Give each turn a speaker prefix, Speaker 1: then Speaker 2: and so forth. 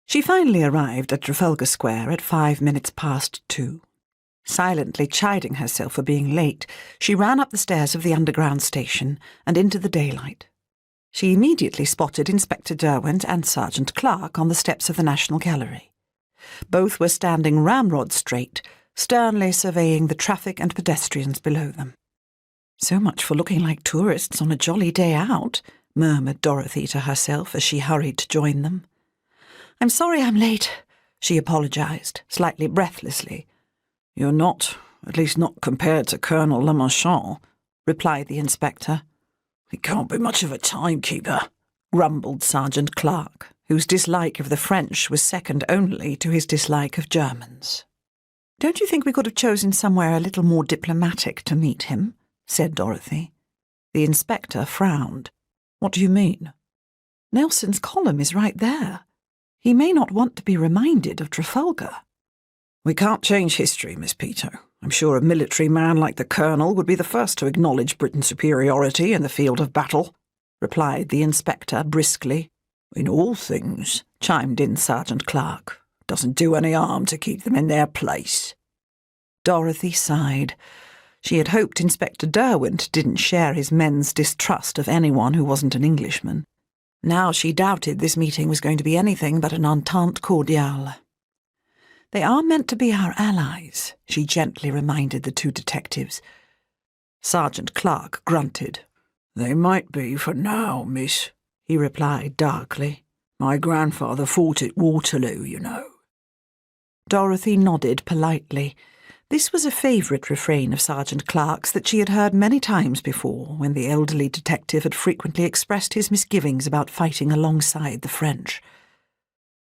Speaker 1: She finally arrived at Trafalgar Square at 2:05. Silently chiding herself for being late, she ran up the stairs of the underground station and into the daylight. She immediately spotted Inspector Derwent and Sergeant Clark on the steps of the National Gallery. Both were standing ramrod straight, sternly surveying the traffic and pedestrians below them. "So much for looking like tourists on a jolly day out," murmured Dorothy to herself as she hurried to join them. "I'm sorry I'm late," she apologised, slightly breathlessly. "You're not, at least not compared to Colonel Lemarchand," replied the inspector. "He can't be much of a timekeeper," grumbled Sergeant Clark, whose dislike of the French was second only to his dislike of Germans. "Don't you think we could have chosen somewhere a little more diplomatic to meet him?" said Dorothy. The inspector frowned. "What do you mean?" "Nelson's column is right there. He may not want to be reminded of Trafalgar." "We can't change history, Miss Peto. I'm sure a military man like the Colonel would be the first to acknowledge Britain's superiority in the field of battle," replied the inspector briskly. "In all things," chimed in Sergeant Clark. "Doesn't do any harm to keep them in their place." Dorothy sighed. She had hoped Inspector Derwent didn't share his men's distrust of anyone who wasn't an Englishman. Now she doubted this meeting was going to be anything but an entente cordiale. "They are meant to be our allies," she gently reminded the two detectives. Sergeant Clark grunted. "They might be for now, miss," he replied darkly. "My grandfather fought at Waterloo, you know." Dorothy nodded politely. This was a favourite refrain of Sergeant Clark's that she had heard many times before, when the elderly detective had frequently expressed his misgivings about fighting alongside the French.